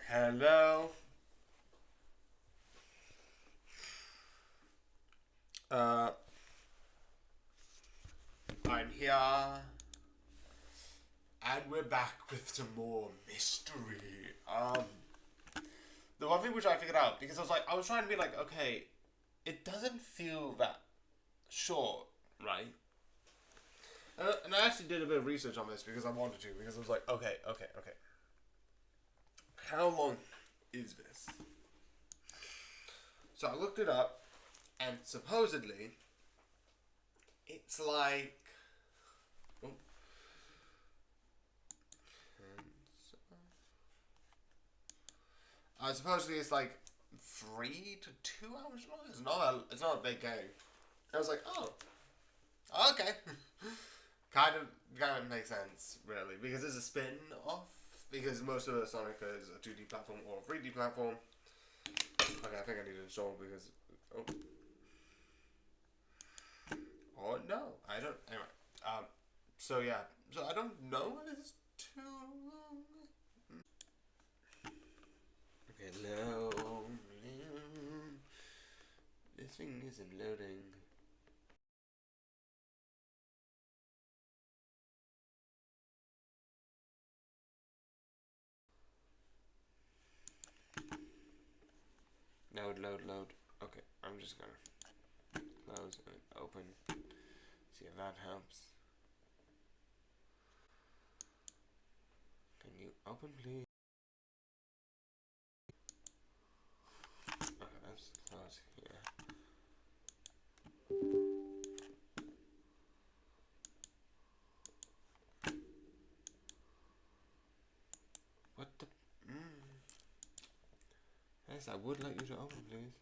Hello. Uh, I'm here, and we're back with some more mystery. The one thing which I figured out, because I was trying to be like, okay, it doesn't feel that short, right? And I actually did a bit of research on this because I wanted to, because I was like, okay. How long is this? So I looked it up, and supposedly, it's like... Oh. Supposedly it's like 3 to 2 hours long. It's not a big game. I was like, oh, okay. kind of makes sense, really, because it's a spin-off. Because most of the Sonic is a 2D platform or a 3D platform. Okay, I think I need to install because... Oh, no, I don't... Anyway, so yeah. So I don't know if it's too long. Okay, load. This thing isn't loading. Load. Okay, I'm just gonna close and open. See if that helps. Can you open, please? Okay, let's close here. What the? Yes, I would like you to open, please.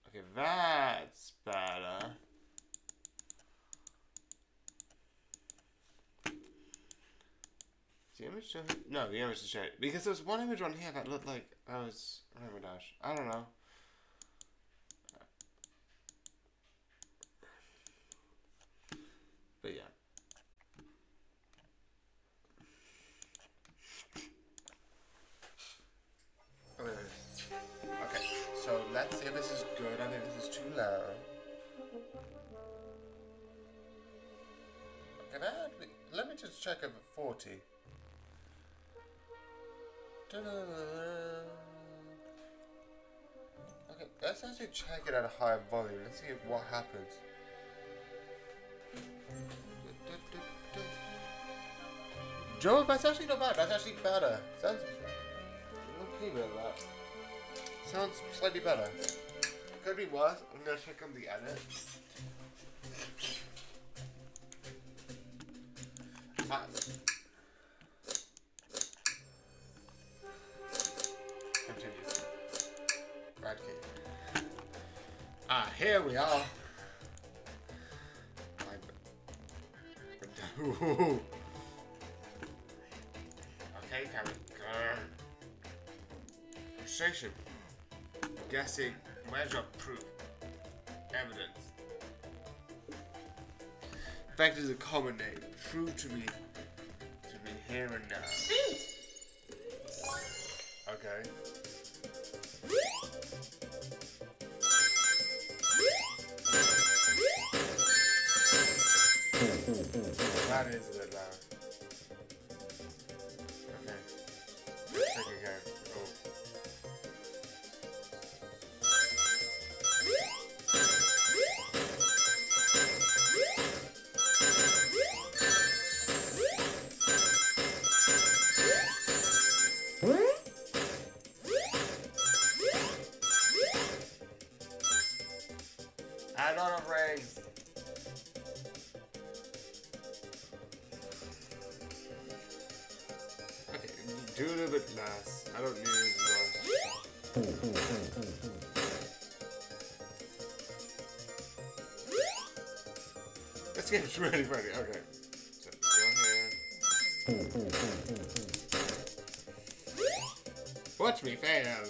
Okay, that's better. Is the image showing? No, the image is showing. Because there was one image on here that looked like I was Rainbow Dash. I don't know. But yeah. Okay, so let's see if this is good. I think this is too loud. Okay, let me just check over 40. Okay, let's actually check it at a higher volume. Let's see what happens. Joe, that's actually not bad. That's actually better. Sounds... Look at that. Sounds slightly better. Could be worse. I'm gonna check on the edit. Continue. Right key. Here we are. Okay, Karen. Precision. Guessing. Measure. Proof. Evidence. Fact is a common name. True to me here and now. Okay. That is a bit loud. Okay. Let's check again. Oh. Add on of rings. Okay, do a little bit less. I don't need as much. This game's really funny. Okay. So, go here. Watch me fail.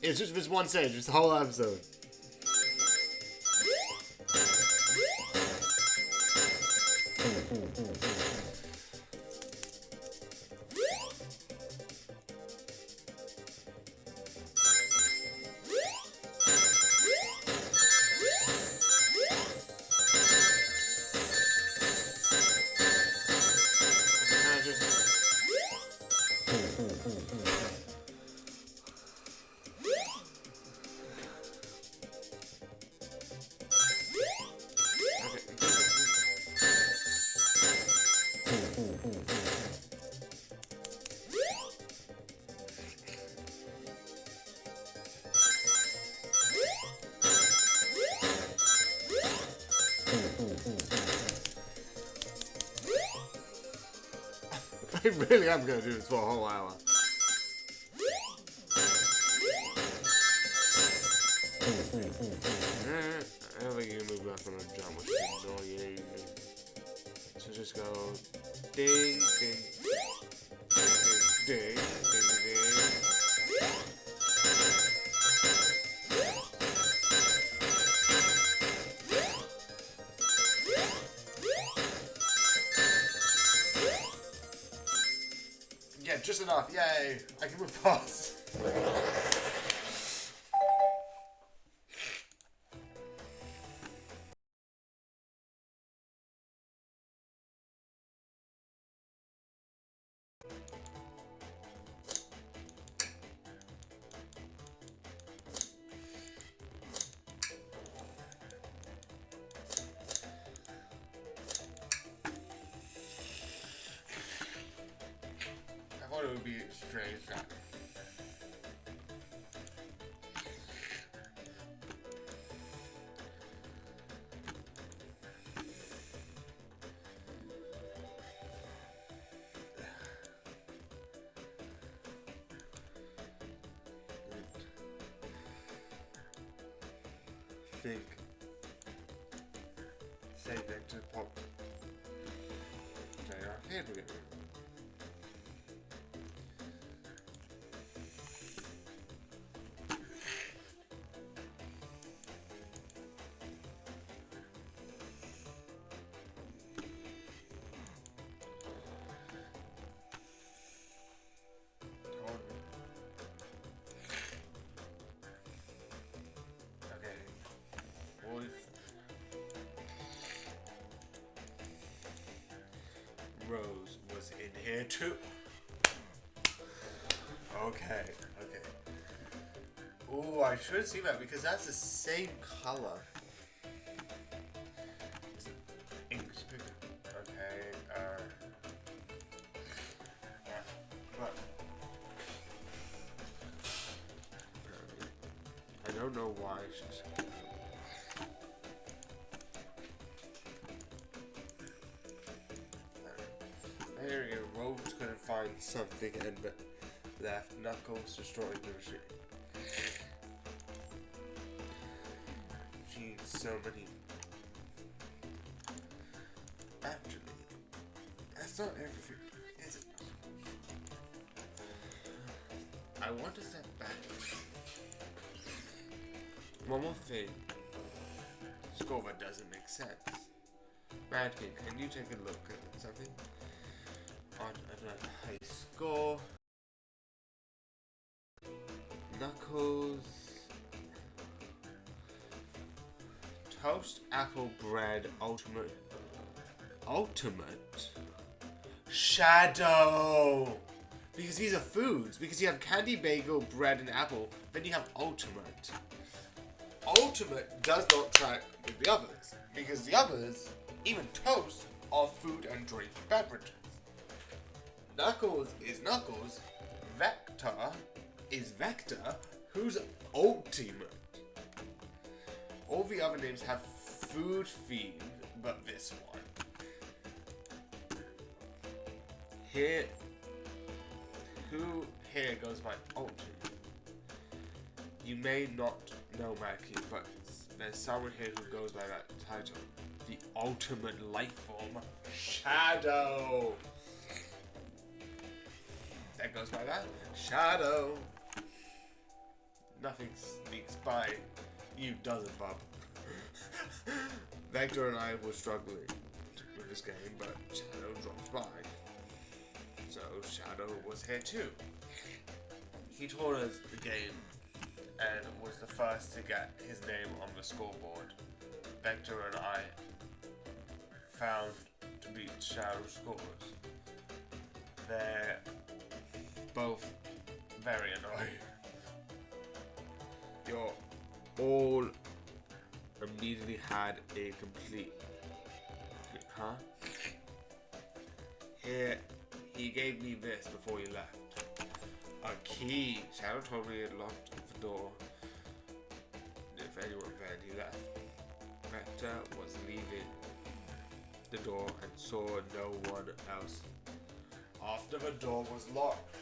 It's just this one stage. It's the whole episode. I really am going to do this for a whole hour. I don't think you can move left on a jump, which is annoying. So just go ding, ding, ding, ding, ding, ding, ding. Yeah, just enough. Yay! I can move past. I thought it would be strange that. Think. Say that to pop. They are here with it. Rose was in here too. Okay. Ooh, I should see that because that's the same color. Is it ink speaker? Okay. Yeah, but I don't know why she's. Here we go. Rose couldn't find something and left. Knuckles destroyed the machine. She needs so many. Actually, that's not everything, is it? I want to step back. One more thing. Score doesn't make sense. Mad King, can you take a look at something? On a high score. Knuckles. Toast, apple, bread, ultimate. Shadow! Because these are foods. Because you have candy, bagel, bread, and apple. Then you have ultimate. Ultimate does not track with the others. Because the others, even toast, are food and drink beverages. Knuckles is Knuckles. Vector is Vector, who's ultimate. All the other names have food themed, but this one. Here, who here goes by ultimate? You may not know Mackie, but there's someone here who goes by that title. The ultimate life form, Shadow. That goes by that. Shadow. nothing sneaks by, you doesn't, bub. Vector and I were struggling with this game, but Shadow dropped by. So Shadow was here too. He taught us the game and was the first to get his name on the scoreboard. Vector and I found to beat Shadow's scores. They're both very annoying. You're all immediately had a complete... Huh? Here, he gave me this before he left. A key. Shadow told me he had locked the door. If anyone then he left. Vector was leaving the door and saw no one else. After the door was locked.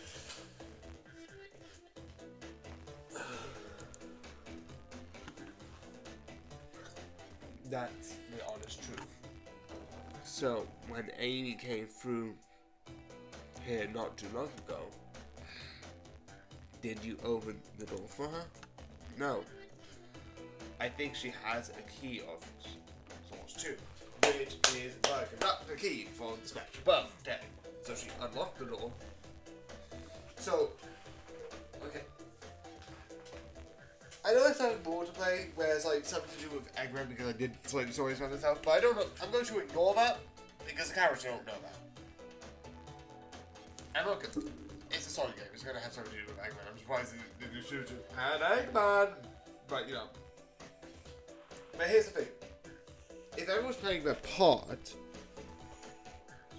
That's the honest truth. So, when Amy came through here not too long ago, did you open the door for her? No. I think she has a key of sorts too, which is the conductor key for the scratch above deck. So she unlocked the door. So, okay. I know it's something more to play, where it's like something to do with Eggman because I did slightly stories about this house, but I don't know. I'm going to ignore that because the characters don't know that. And look, it's a Sonic game. It's going to have something to do with Eggman. I'm surprised they do shoot it. And Eggman! But, you know. But here's the thing. If everyone's playing their part,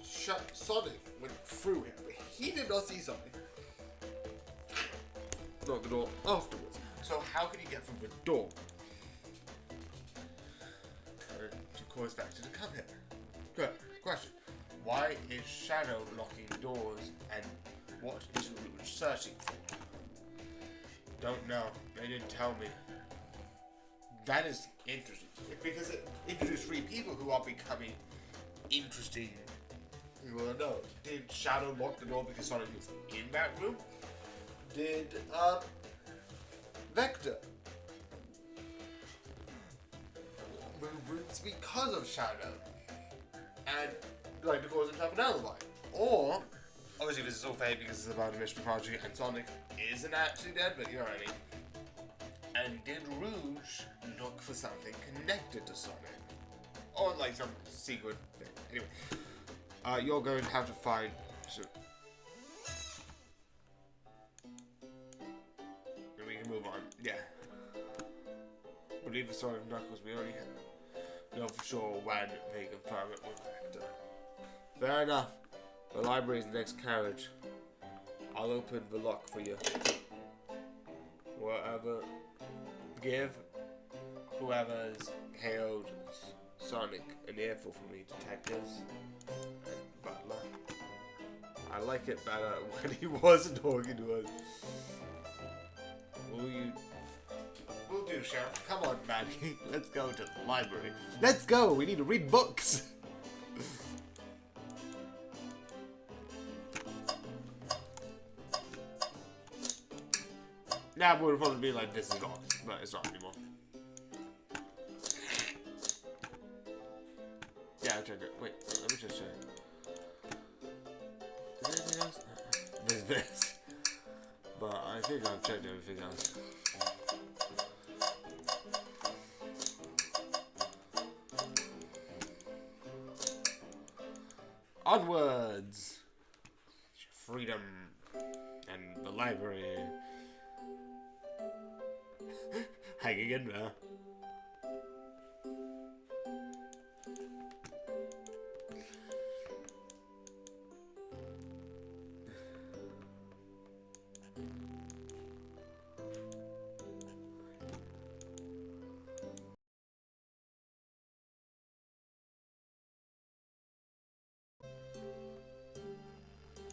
Sonic went through him. He did not see Sonic. Knock the door afterwards. So how can he get through the door? To cause Vector to come here. Good question. Why is Shadow locking doors and what is Rouge searching for? Don't know. They didn't tell me. That is interesting. Because it introduced 3 people who are becoming interesting. You want to know. Did Shadow lock the door because Sonic was in that room? Did, Vector? It's because of Shadow. And, like, to cause himself an alibi. Or, obviously this is all fake because it's about a mystery project and Sonic isn't actually dead, but you know what I mean. And did Rouge look for something connected to Sonic? Or, like, some secret thing. Anyway, you're going to have to find... we can move on. Yeah. Believe the story of Knuckles, we only know for sure when they confirm it with Vector. Fair enough. The library is the next carriage. I'll open the lock for you. Whatever. Give whoever's hailed Sonic an earful for me, detectives and Butler. I like it better when he wasn't talking to us. Will do, Sheriff. Come on, Maddie. Let's go to the library. Let's go! We need to read books! Now we'll probably be like, this is locked, but it's not anymore. Yeah, I'll check it. Wait, let me just check. Is there anything else? There's this. But I think I've checked everything else. Onwards! Freedom and the library. Hanging in there.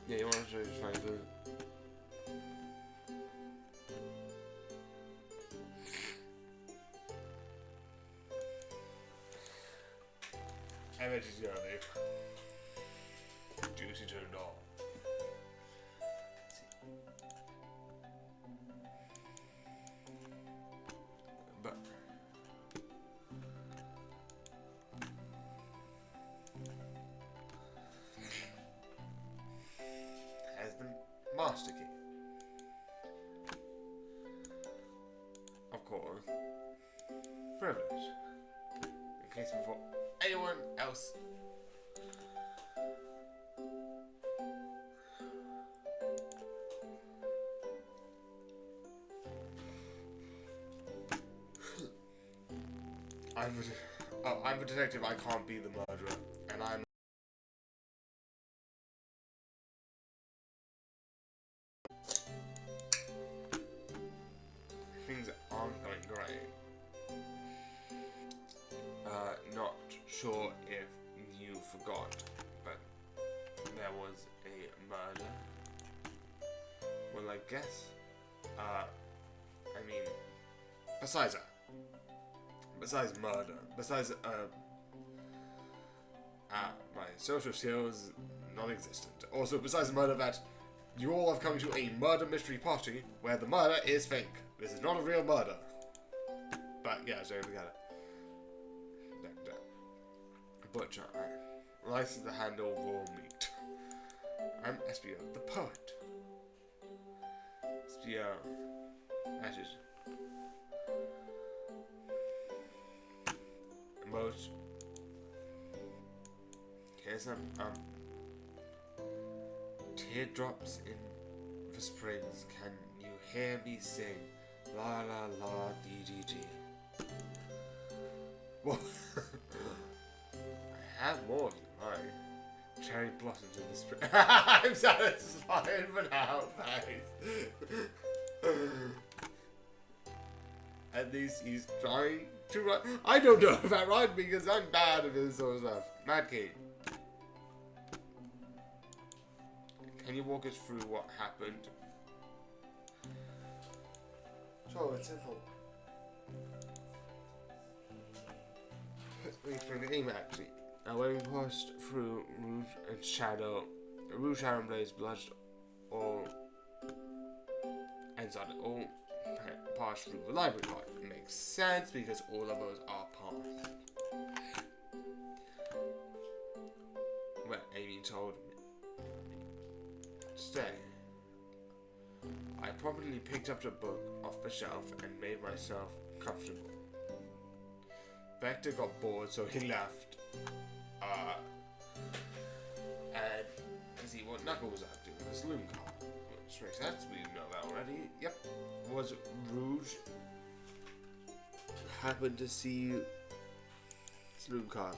Yeah, you want to just try to... I bet she's gonna leave. Juicy turned on. master key. Of course, privilege. In case before anyone else. I'm a detective. I can't be the murderer, and I'm. Things aren't going great. Not sure if you forgot, but there was a murder. Well, I guess. I mean, besides that. Besides murder, besides my social skills non-existent. Also, besides murder, that you all have come to a murder mystery party where the murder is fake. This is not a real murder. But yeah, so we got it. Butcher, license to handle raw meat. I'm Espio, the poet. Espio, ashes. Most. Here's some teardrops in the springs. Can you hear me sing? La la la dee dee dee. Well, I have more if you like. Cherry blossoms in the spring. I'm satisfied for now, thanks. At least he's trying to rhyme. I don't know if I rhyme because I'm bad at this sort of stuff. Mad King. Can you walk us through what happened? Sure, it's simple. Let's explain the game actually. Now when we passed through Rouge and Shadow, Rouge, Shadow, and Blaze blushed all and started all passed through the library card. It makes sense because all of those are passed. Well, Amy told me to stay. I promptly picked up the book off the shelf and made myself comfortable. Vector got bored, so he left. And to see what Knuckles was up to in the saloon car. Which makes sense, we know that already. Yep. Was Rouge happened to see saloon car.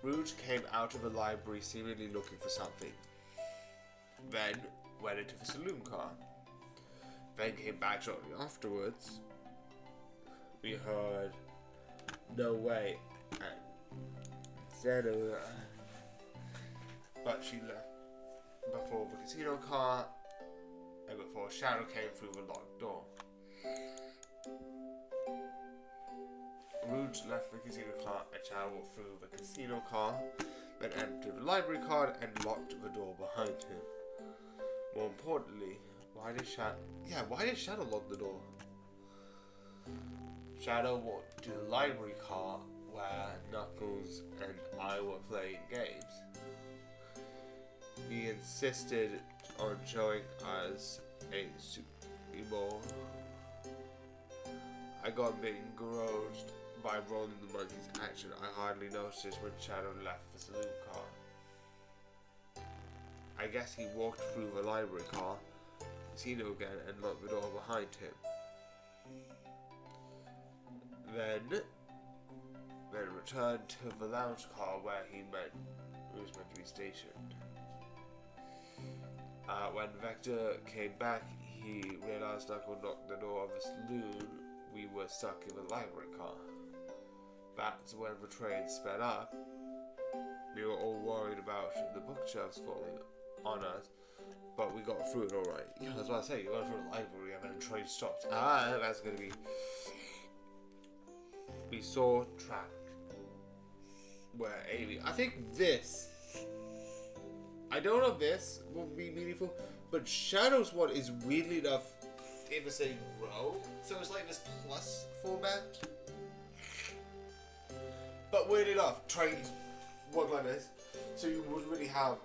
Rouge came out of the library seemingly looking for something. Then went into the saloon car. Then came back shortly afterwards. We heard no way and said but she left before the casino car and before Shadow came through the locked door. Rouge left the casino car and Shadow walked through the casino car, then emptied the library card and locked the door behind him. More importantly, why did Shadow lock the door? Shadow walked to the library car where Knuckles and I were playing games. He insisted on showing us a Sumo. I got a bit engrossed by rolling the monkey's action. I hardly noticed when Shadow left the saloon car. I guess he walked through the library car, casino again, and locked the door behind him. Then returned to the lounge car where he was meant to be stationed. When Vector came back, he realized Knuckles knocked the door of the saloon. We were stuck in the library car. That's when the train sped up. We were all worried about the bookshelves falling on us, but we got through it alright. Yeah, that's what I say. You go through the library and then the train stops. That's gonna be. We saw Trapped. Where Amy. I think this. I don't know if this will be meaningful, but Shadow's one is weirdly enough in the same row. So it's like this plus format. But weird enough, trains work like this. So you would really have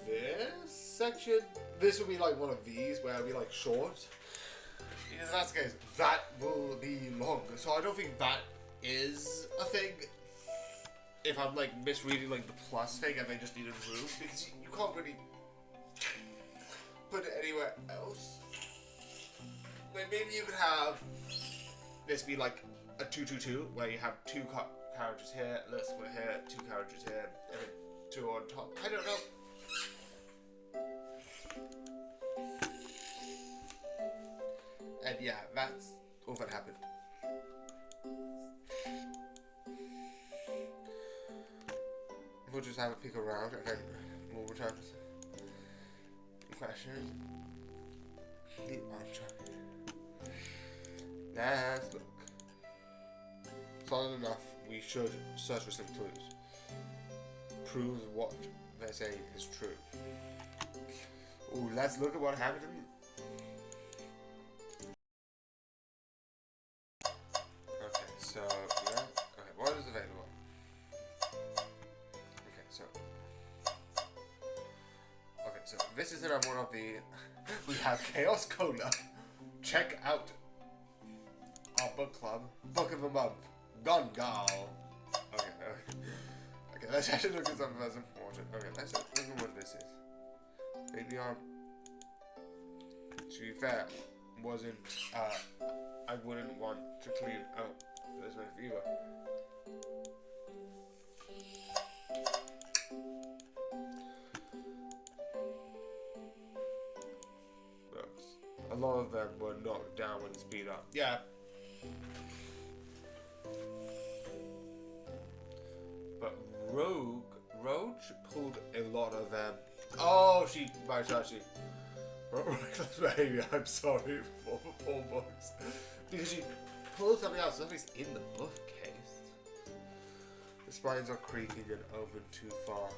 this section. This will be like one of these where it'll be like short. Because if that's the case, that will be long. So I don't think that is a thing. If I'm like misreading like the plus thing and they just needed room, because you can't really put it anywhere else. Like maybe you could have this be like a 2-2-2 where you have two carriages here, this one here, two carriages here, and then two on top. I don't know. And yeah, that's all that happened. We'll just have a pick around and then we'll return to questions. The archer. Let's look. Solid enough, we should search for some clues. Proves what they're saying is true. Ooh, let's look at what happened. Okay, so yeah. Okay, what is available? Okay, so this is another one of the. We have Chaos Cola. Check out our book club. Book of the month. Gone Gal. Okay, okay, let's actually look at something that's important. Okay, let's look at what this is. Maybe to be fair, wasn't I wouldn't want to clean up this my fever. A lot of them were knocked down when it's beat up. Yeah. But Roach pulled a lot of them. Oh, my Shashi. Reckless behavior, I'm sorry for the poor books. Because she pulled something else, something's in the bookcase. The spines are creaking and open too far.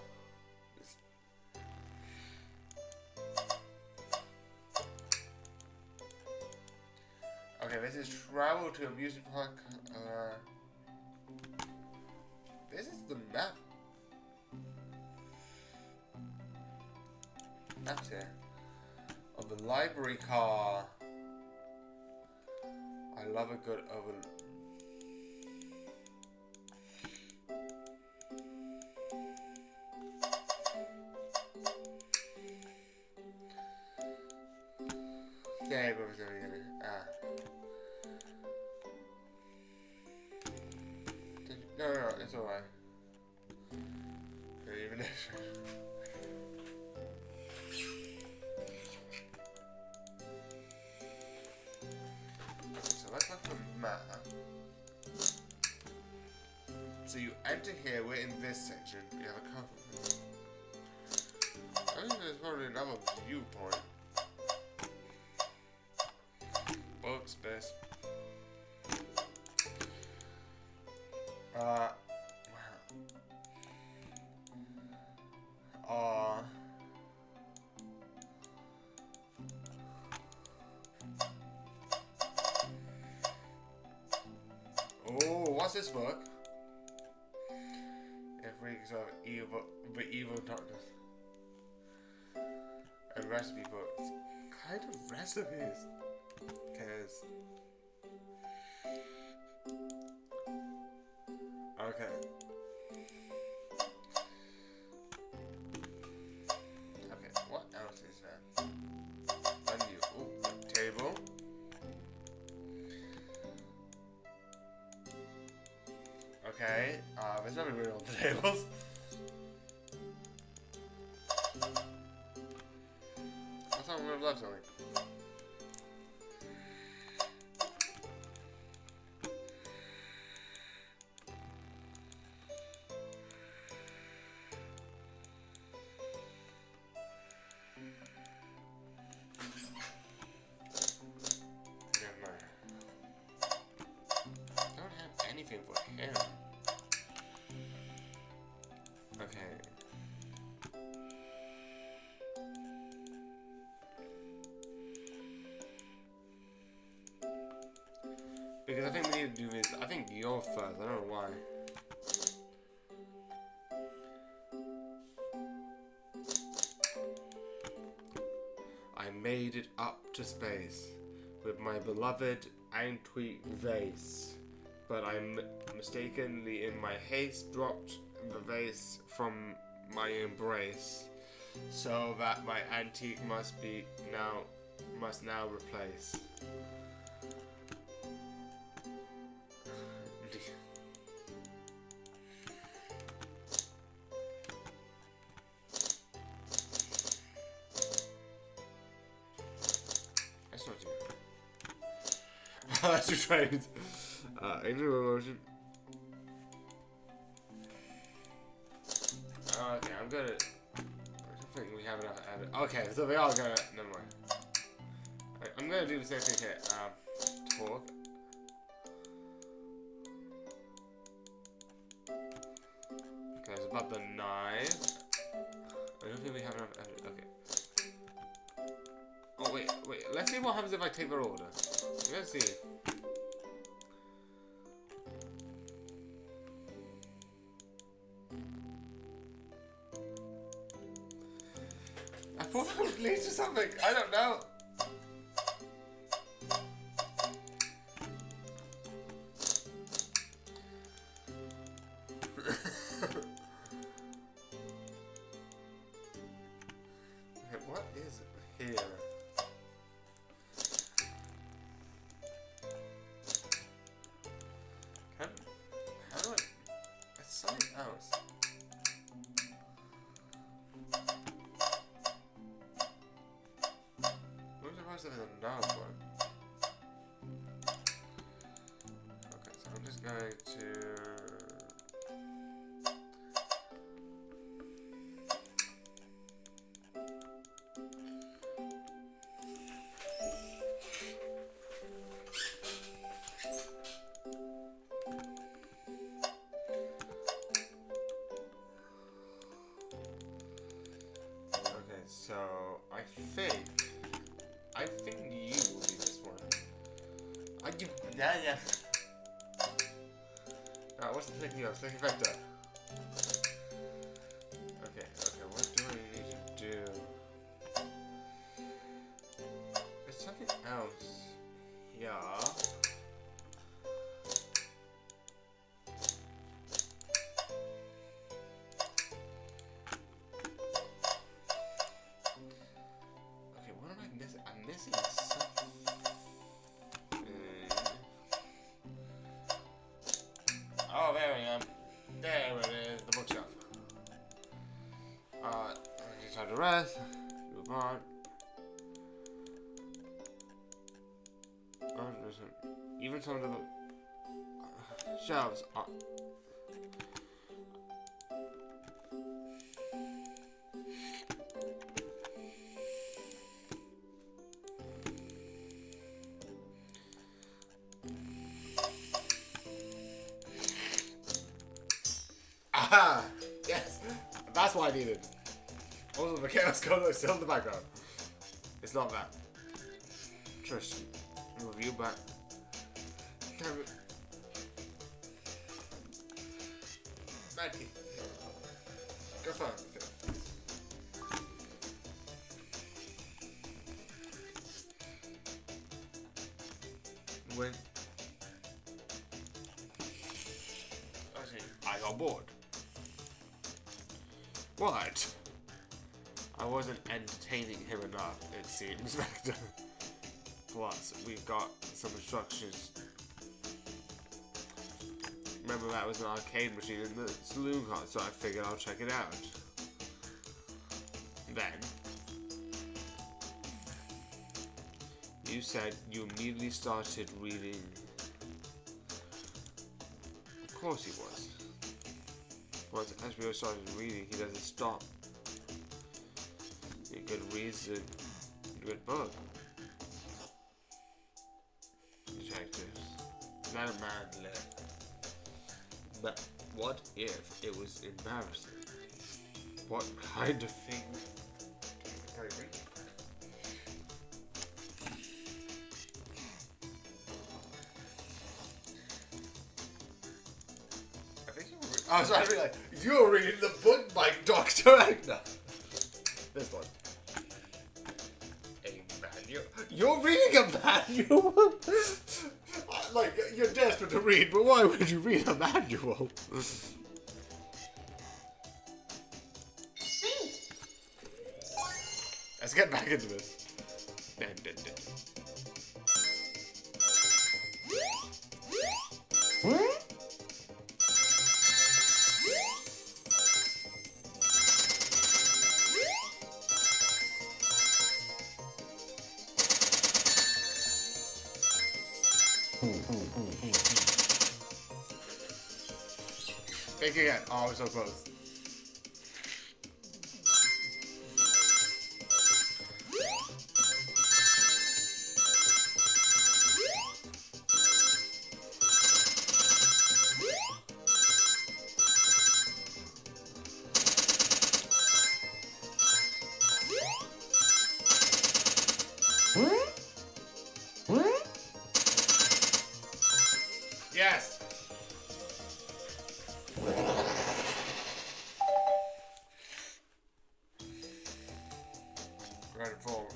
Okay, this is travel to amusement park. This is the map. That's it. Of the library car. I love a good over. Yeah, but we're gonna No, it's alright. Even if. So let's look at the map. So you enter here, we're in this section. We have a couple. I think there's probably another viewpoint. Books, best. Wow. Oh, what's this book? It reeks of the evil darkness. And recipe books. Kind of recipes. Cause okay. Okay, what else is there? Menu. Ooh, table. Okay, there's nothing really on the tables. I thought we would have left something. For him. Okay. Because I think we need to do this. I think you're first. I don't know why. I made it up to space with my beloved antique vase, but I mistakenly in my haste dropped the vase from my embrace, so that my antique must now replace. That's not you. That's your trade. Ignore emotion. Okay, I'm gonna. I don't think we have enough added. Okay, so we are gonna. Never mind. Right, I'm gonna do the same thing here. Talk. Okay, it's about the knife. I don't think we have enough added. Okay. Oh wait. Let's see what happens if I take their order. Let's see. I thought that would lead to something. I don't know. Okay, what is here? How do I? It's something else. There's another one. Okay, so I'm just going to. Okay, so I think you will be this one. Yeah. Alright, what's the thing here? Thinking vector. Okay, what do I need to do? There's something else. Yeah. Okay, what am I missing? I'm missing something. Oh, there I am. There it is, the bookshelf. I just have to rest. Move on. Even some of the shelves are. Aha! Yes! That's what I needed. Also, the chaos color is still in the background. It's not that. Trish, review back. Damn it. Maggie. Go find it. When I got bored. What? I wasn't entertaining him enough, it seems, Vector. Plus, we've got some instructions. Remember that was an arcade machine in the saloon car, so I figured I'll check it out. Then, you said you immediately started reading. Of course he was. Once Ashby started reading, he doesn't stop. A good reason, a good book. Detectives. Let a man live. But what if it was embarrassing? What kind of thing? Can I read? I was trying to be like, you're reading the book by Dr. Agner. This one. A You're reading a manual? Like, you're desperate to read, but why would you read a manual? Sweet. Let's get back into this. Think again. Oh, we're so close. Yes. Right and forward.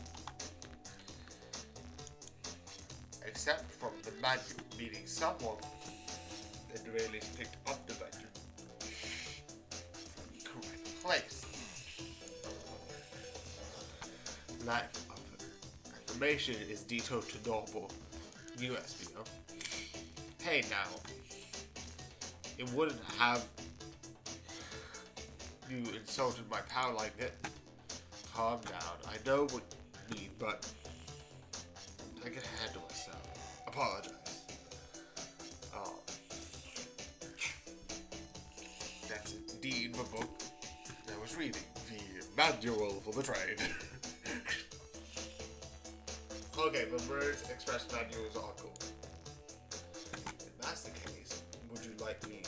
Except from the manual, meaning someone that really picked up the manual from the correct place. Lack of information is vetoed to normal USB. Hey now, it wouldn't have you insulted my power like that. Calm down. I know what you mean, but I can handle myself. Apologize. Oh. That's indeed the book I was reading. The manual for the trade. Okay, but Bird's Express manuals are cool. If that's the case, would you like me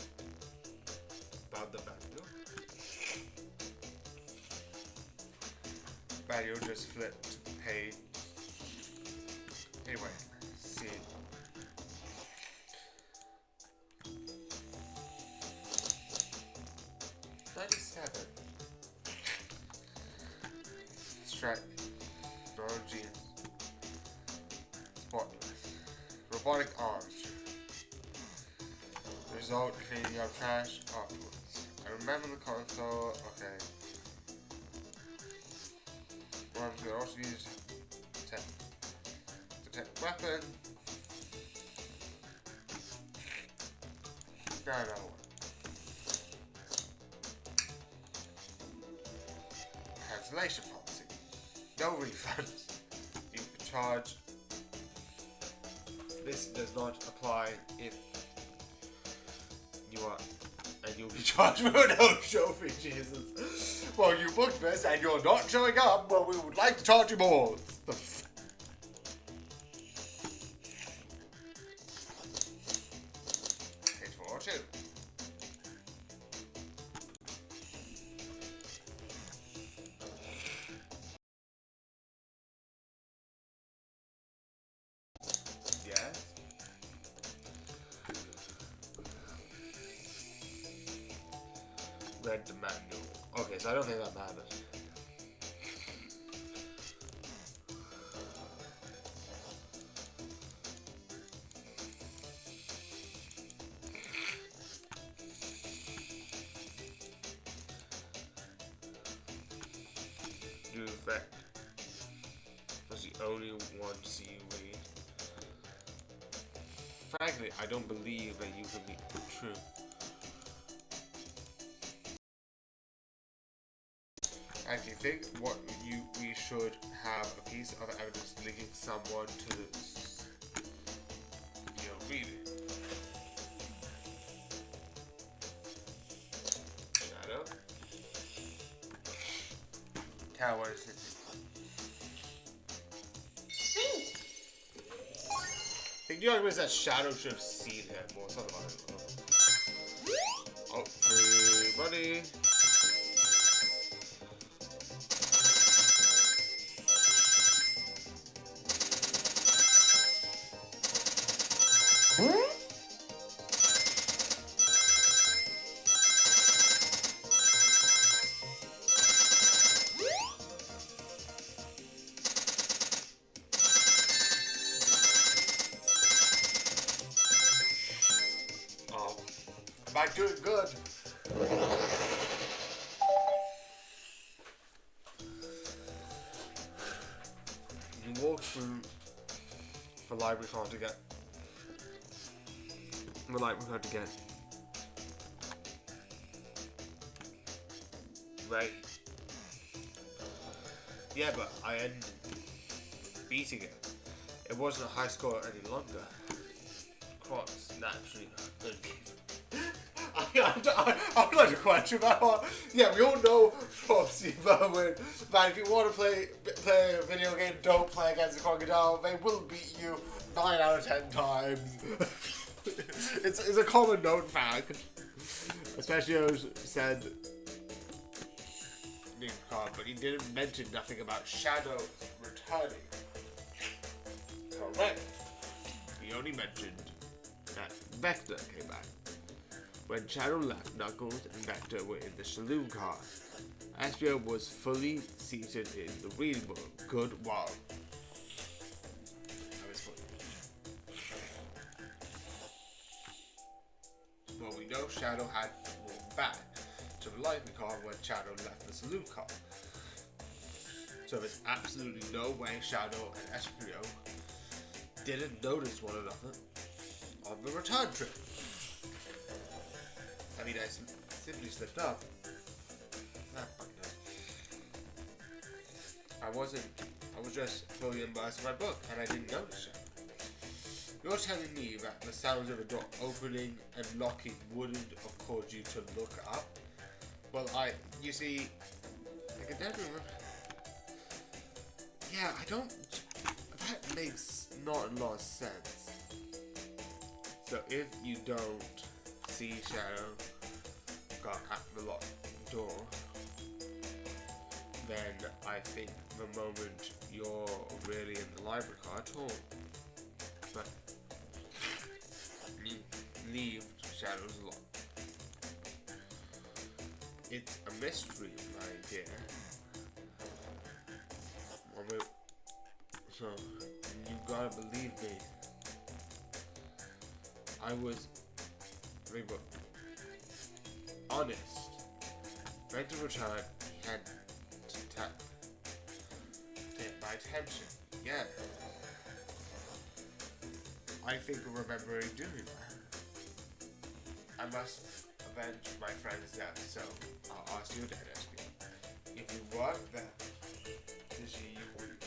about the manual? Manual just flipped to the page. Anyway, see. $97. Strike. Normal jeans. Spotless. Robotic arms. Result, cleaning up trash afterwards. I remember the console. Okay. Arms can also be used to detect weapon. No. Cancellation policy. No refunds. You can charge. This does not apply if you are, and you'll be charged for no show fee. Jesus. Well, you booked this and you're not showing up. Well, we would like to charge you more. The Page 402. Yes. Read the manual. Okay, so I don't think that matters. Do that. Was the only one to see you read. Frankly, I don't believe that you can be true. Actually, think what we should have a piece of evidence linking someone to this, reading. Shadow. Cow, what is it? Sweet. I think the argument is that Shadow should have seen him or something like that. Oh, hey, buddy. might do it good. You walk through the library card to get the library card to get right. Yeah, but I ended beating it. It wasn't a high score any longer. Cross naturally good. I would like to question that one. Yeah, we all know from Steve Irwin that if you want to play a video game, don't play against the crocodile. They will beat you 9 out of 10 times. it's a common known fact. Especially as said but he didn't mention nothing about Shadow returning. Correct. He only mentioned that Vector came back. When Shadow left, Knuckles and Vector were in the saloon car. Espio was fully seated in the reading room. Good wow. That was funny. Well, we know Shadow had walked back to the library car when Shadow left the saloon car. So there's absolutely no way Shadow and Espio didn't notice one another on the return trip. I mean, I simply slipped up. I was just fully immersed in my book and I didn't notice it. You're telling me that the sounds of a door opening and locking wouldn't have caused you to look up? Well, you see, I can never remember. Yeah, that makes not a lot of sense. So if you don't see Shadow got at the locked door, then I think the moment you're really in the library car at all. But you leave Shadow's locked. It's a mystery, my dear. So, you gotta believe me. I was honest. Right to return, he had to get my attention. Yeah. I think of remembering doing that. I must avenge my friend's death, so I'll ask you that, SB. If you weren't there to see you would,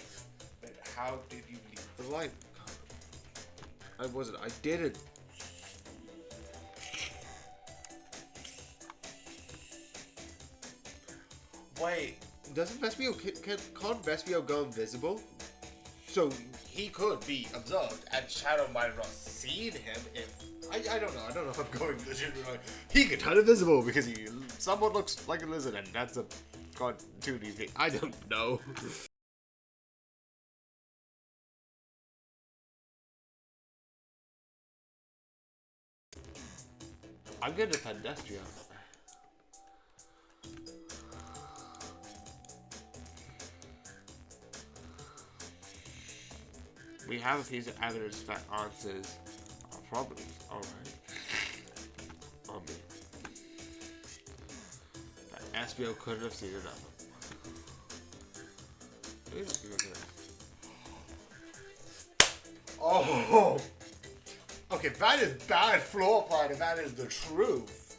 then how did you leave the library? I wasn't. I didn't. Wait, doesn't Vespio, can't Vespio go invisible? So he could be observed and Shadow might have not seen him if, I don't know if I'm going legitimately. He could turn invisible because he somewhat looks like a lizard and that's a cartoony thing. I don't know. I'm gonna defend Destria. We have a piece of evidence that answers our problems, alright? On me. That SBO couldn't have seen enough. Oh! Okay, that is bad floor plan, and that is the truth.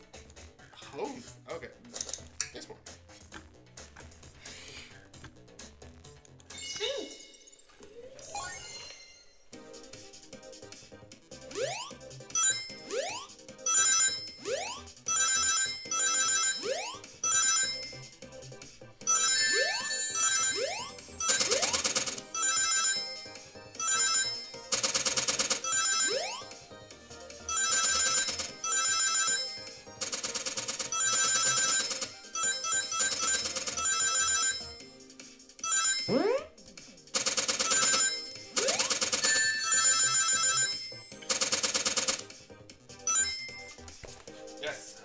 Oh, okay. This one. Yes.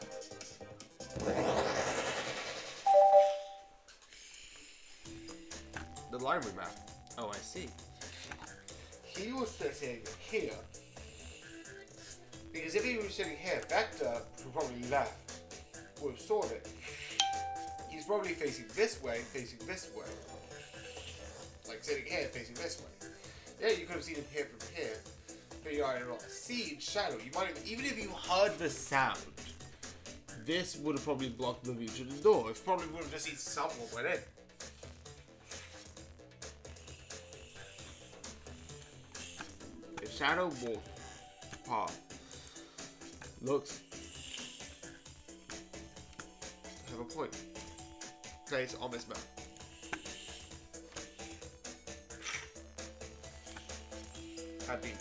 The library map. Oh, I see. He was sitting here. Because if he was sitting here, Vector, who probably left, would have saw it. He's probably facing this way, like sitting here, facing this way. Yeah, you could have seen him here from here, but you are not seeing shadow. You might have, even if you heard the sound, this would have probably blocked the view to the door. It probably would have just seen someone went in. If shadow walked past, looks, have a point. Place on this map. Had been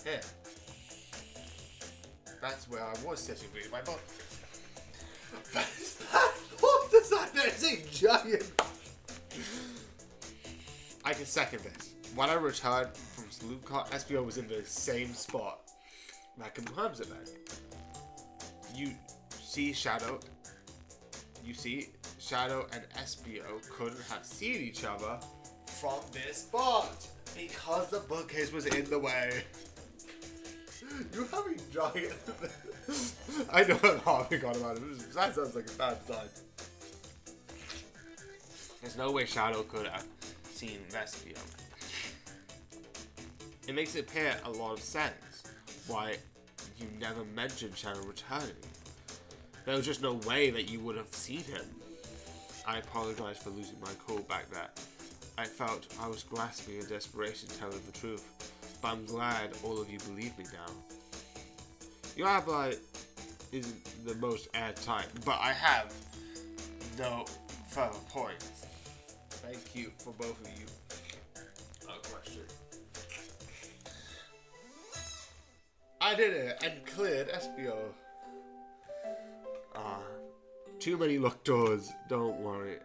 here. That's where I was sitting with my body. What does that mean? It's a giant. I can second this. When I returned from Salute Car, SBO was in the same spot. That confirms it then. You see Shadow. You see Shadow and SBO couldn't have seen each other from this spot because the bookcase was in the way. You're having giant. I know I'm harping on about it. That sounds like a bad sign. There's no way Shadow could have seen SBO. It makes it appear a lot of sense why you never mentioned Shadow returning. There was just no way that you would have seen him. I apologize for losing my cool back there. I felt I was grasping in desperation telling the truth, but I'm glad all of you believe me now. Your alibi isn't the most airtight, but I have no further points. Thank you for both of you. No question. I did it and cleared SBO. Too many locked doors. Don't worry.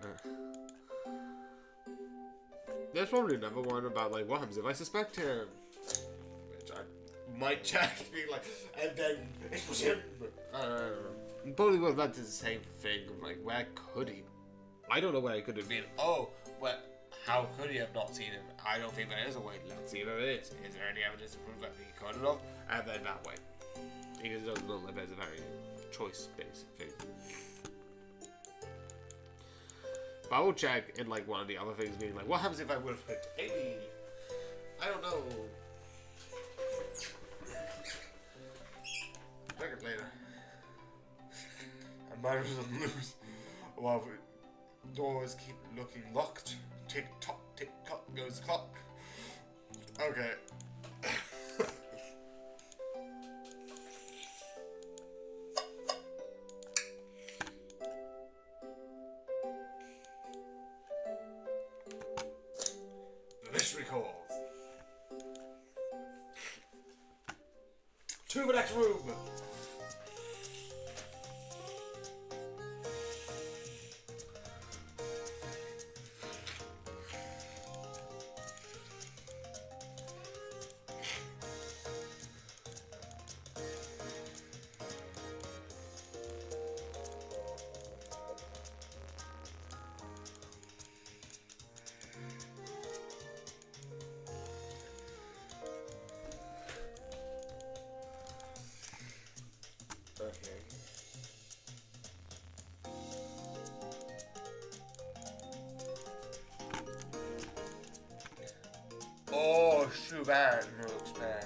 There's probably another one about like what happens if I suspect him, which I might check. Being like, and then it was him. Probably would have led to the same thing. Like, where could he? I don't know where he could have been. Oh, well, how could he have not seen him? I don't think there is a way. Let's see if there is. Is there any evidence to prove that he could have? And then that way, because it doesn't look like there's a very choice-based thing. But I will check in like one of the other things being like, what happens if I would have picked Amy? I don't know. Check it later. I might as well lose while the doors keep looking locked. Tick tock goes the clock. Okay. Calls. To the next room. Okay. Oh, shoot, that looks bad.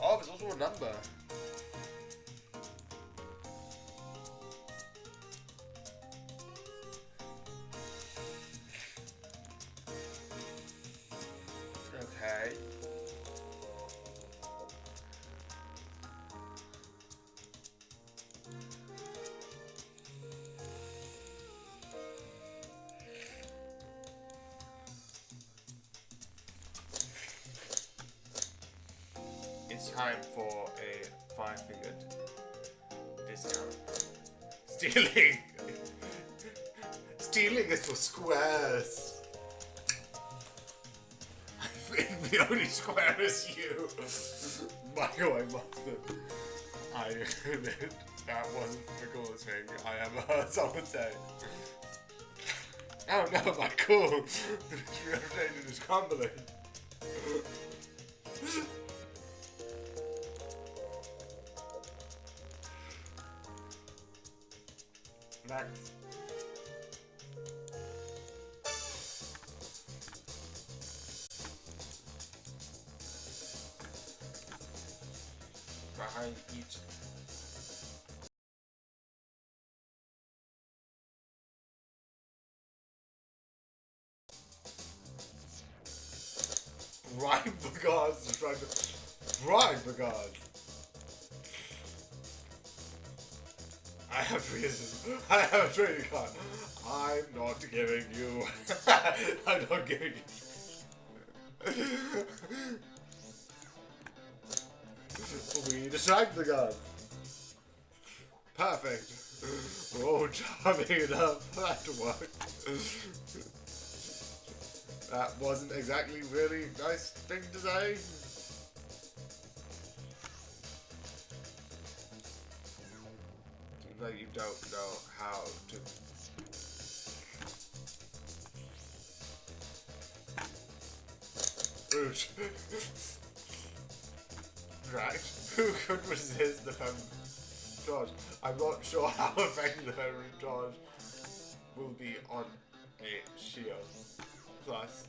Oh, there's also a number. Okay. It's time for a 5-figured discount. Stealing! Stealing is for squares. I think the only square is you. Michael, I must have. I admit that wasn't the coolest thing I ever heard someone say. Oh no, my cool! The reputation is crumbling. Next. Behind each. Bribe the gods to try to bribe the gods. I have reasons. I have a trading card. I'm not giving you. I'm not giving you. We distract the god. Perfect. We're all charming enough for that to work. That wasn't exactly really nice thing to say. Seems like you don't know how to. Rouge. Right. Who could resist the feminine charge? I'm not sure how effective the feminine charge will be on a shield. Plus,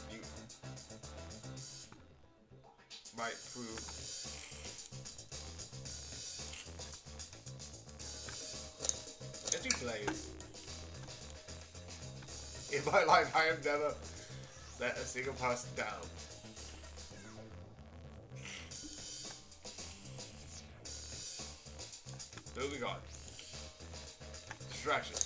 you might prove as you blaze. In my life, I have never let a single person down. Moving on. Distraction.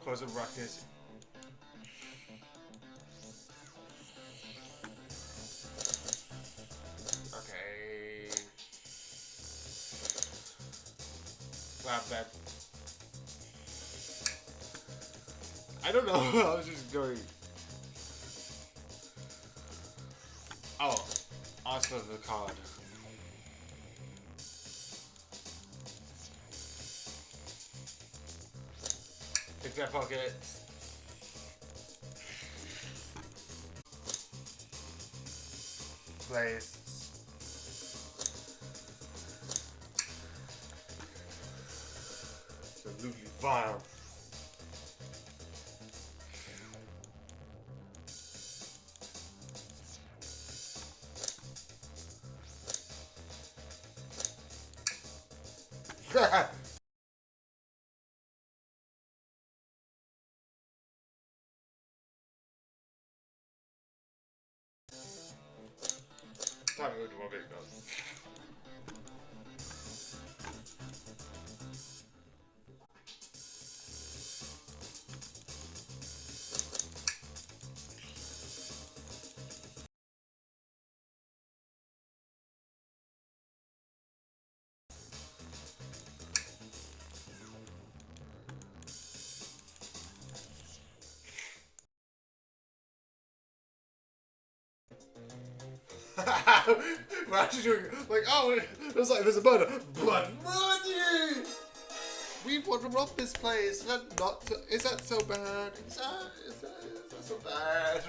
Cause a ruckus. Okay. Grab that. I don't know. I was just going. Oh, ask for the card. Pick their pockets. Place. Absolutely vile. Time to go to my big gun. We're actually doing like, oh, it was like there's a murder, blood money. We want to rob this place. Is that not? Is that so bad? Is that so bad?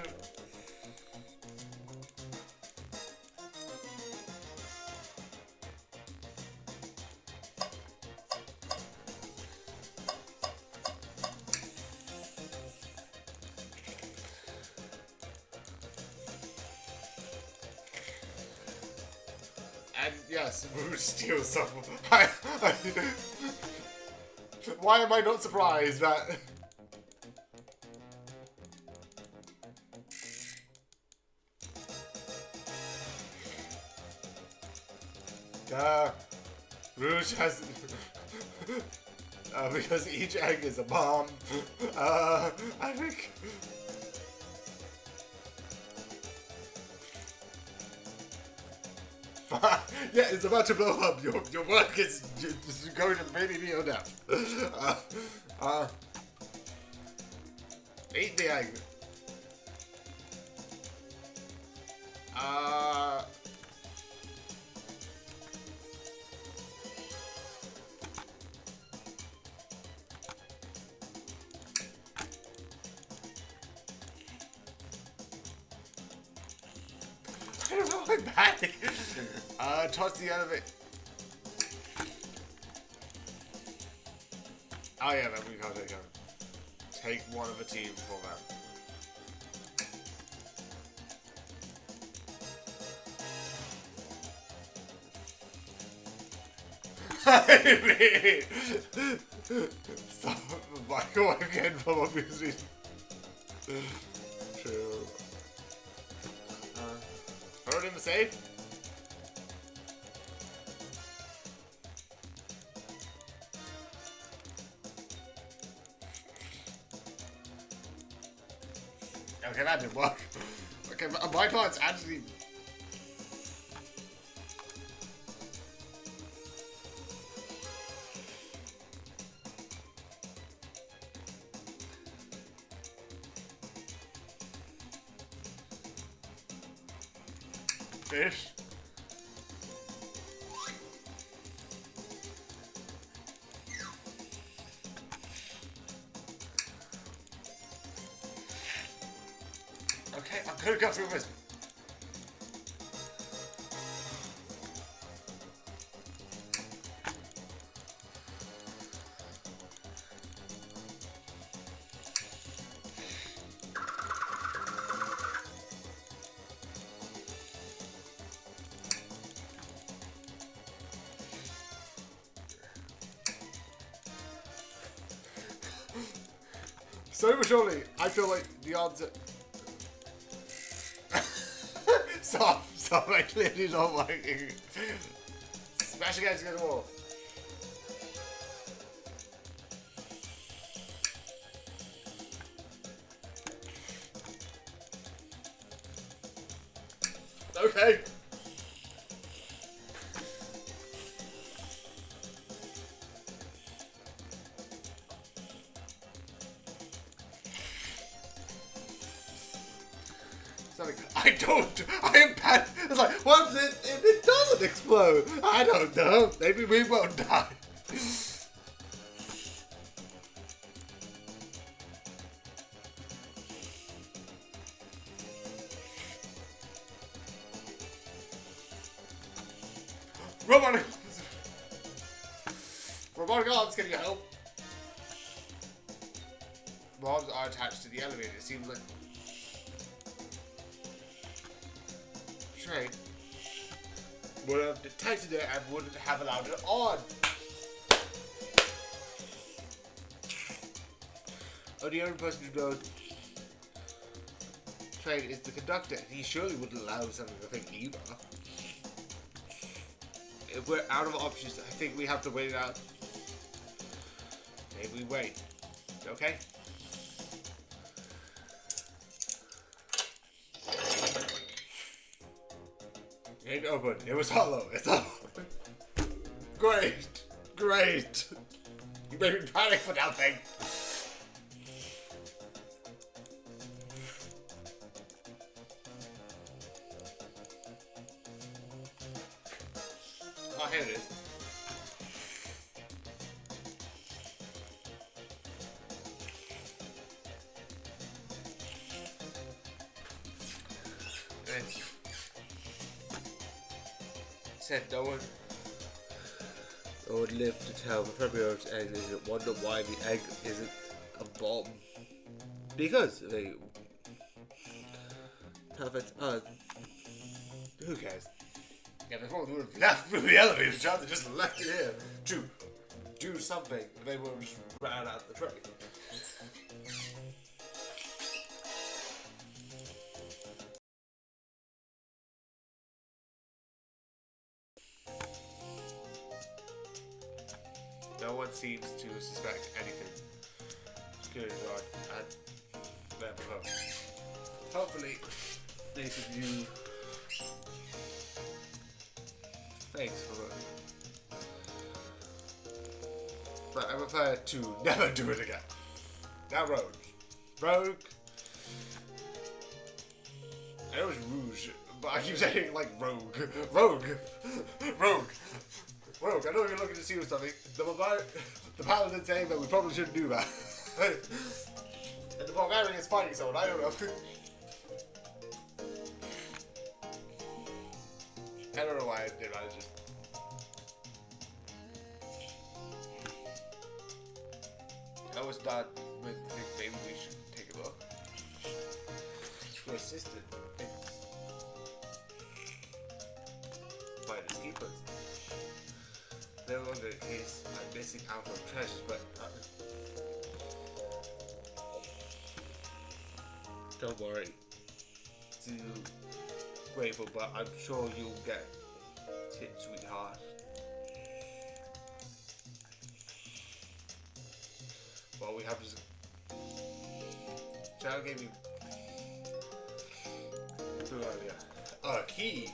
And yes, Rouge steals something. Why am I not surprised that... Rouge has... because each egg is a bomb. I think... Yeah, it's about to blow up. Your work is going to maybe be your death. Eat the egg. I don't know, I'm panic. Toss the elevator. Oh yeah, man, we can't take him. Take one of the team for that. Stop the microwave again for obvious reasons. True. Throw it in the safe. Okay, that didn't work. Okay, my part's actually... Fish. Okay, I'm gonna go through this. So surely, I feel like the answer... Stop, I clearly don't like it. Smash against the wall. Okay. I am bad. It's like, what if it doesn't explode? I don't know. Maybe we won't die. Robotic arms, can you help? Arms are attached to the elevator. It seems like... Train would have detected it and wouldn't have allowed it on. Oh, the only person who knows train is the conductor. He surely wouldn't allow something to think either. If we're out of options, I think we have to wait it out. Maybe we wait. Okay? It ain't open. It was hollow. It's hollow. Great. Great. You made me panic for nothing. Oh, here it is. Said no one would live to tell the February's egg isn't. Wonder why the egg isn't a bomb. Because they perfect. Who cares? Yeah, they probably would have left through the elevator shaft and just left it here to do something. They would have just ran out the train. No one seems to suspect anything. Good God, and there below. Hopefully, they could use. Thanks for running. But I prefer to never do it again. Down road. Rogue. I know it's Rouge, but I keep saying it like Rogue. Rogue! Rogue! Rogue, I know you're looking to see something. The paladin saying that we probably shouldn't do that. And the barbarian is fighting someone, I don't know. I don't know why I did that, I just... I was not with the thing, maybe we should take a look. Your assistant by the keepers. No longer the case I'm missing out on treasures, but don't worry. Too grateful, but I'm sure you'll get it, sweetheart. Well, we have to. Shadow gave me. Key.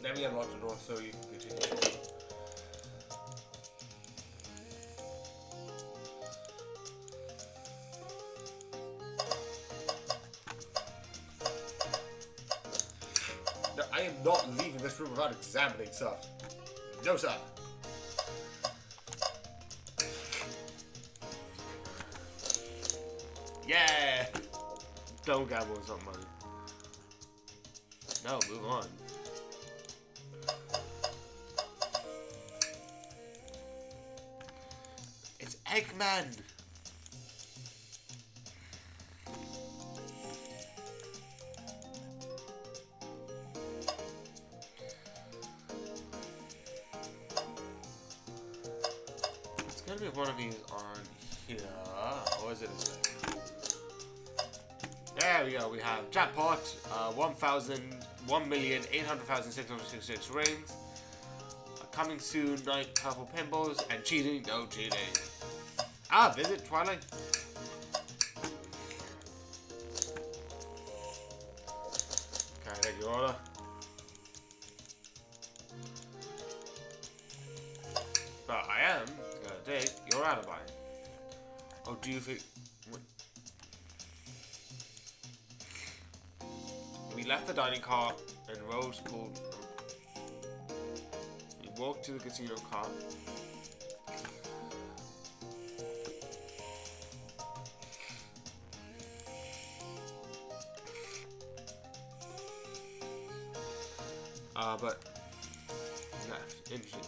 Let me unlock the door so you can continue. No, I am not leaving this room without examining stuff. No, sir. Yeah. Don't gamble with some money. No, move on. It's Eggman! It's gonna be one of these on here. Or is it this way? There we go, we have jackpot, 1,800,666 rings, coming soon, 9 purple pinballs, and cheating, no cheating. Visit Twilight. Can I take your order? But I am gonna take your alibi. Oh, do you think... We left the dining car and Rose pulled. We walked to the casino car. But left. Interesting.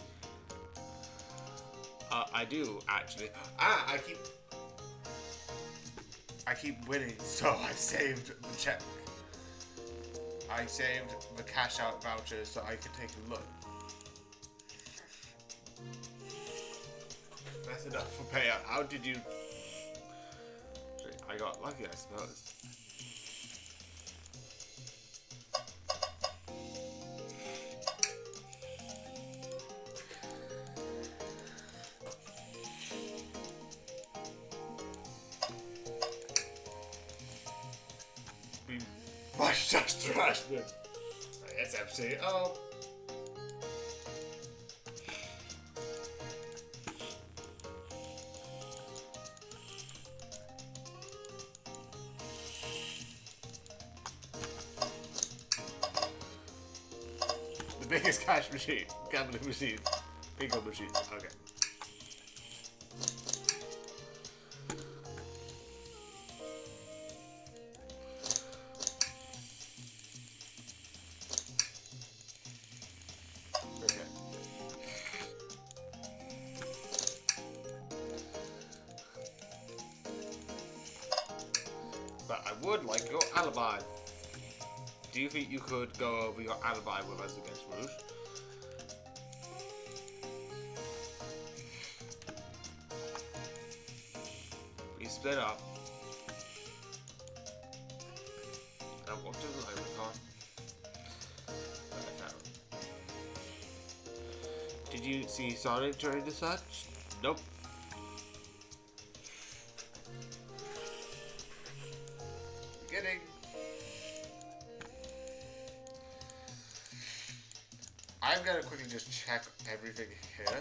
I do actually. I keep winning, so I saved the check. I saved the cash out voucher so I could take a look. That's enough for payout. How did you... I got lucky, I suppose. Much just trash, man. It's empty. Oh. The biggest cash machine. Gambling machine. Bingo machine. Okay. But I would like your alibi. Do you think you could go over your alibi with us against Rouge? We split up. I walked to the library car. That I found. Did you see Sonic during the search? Nope. Kidding. I'm gonna quickly just check everything here.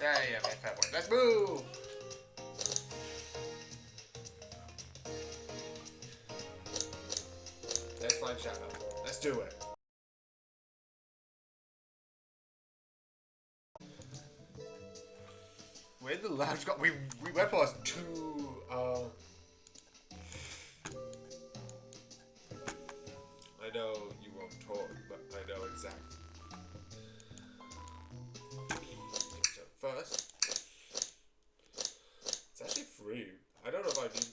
Yeah, okay, fair point. Let's move! Let's find Shadow. Let's do it. We're in the lounge. We went past two. I know you won't talk, but I know exactly. So first, it's actually free. I don't know if I need.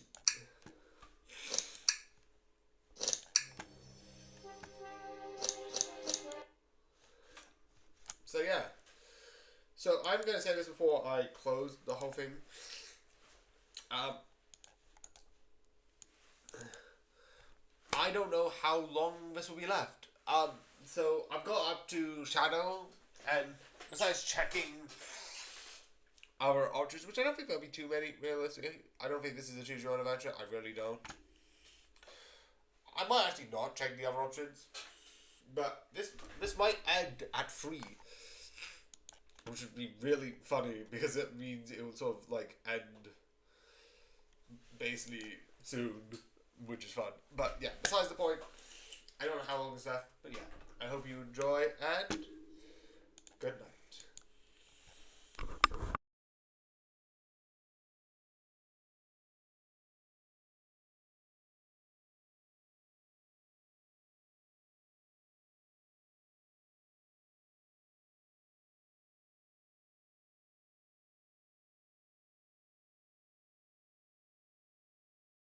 So yeah. So I'm gonna say this before I close the whole thing. I don't know how long this will be left. So I've got up to Shadow, and besides checking our options, which I don't think there'll be too many realistically. I don't think this is a choose your own adventure. I really don't. I might actually not check the other options, but this might end at 3, which would be really funny because it means it would sort of like end basically soon, which is fun. But yeah, besides the point, I don't know how long is left, but yeah, I hope you enjoy and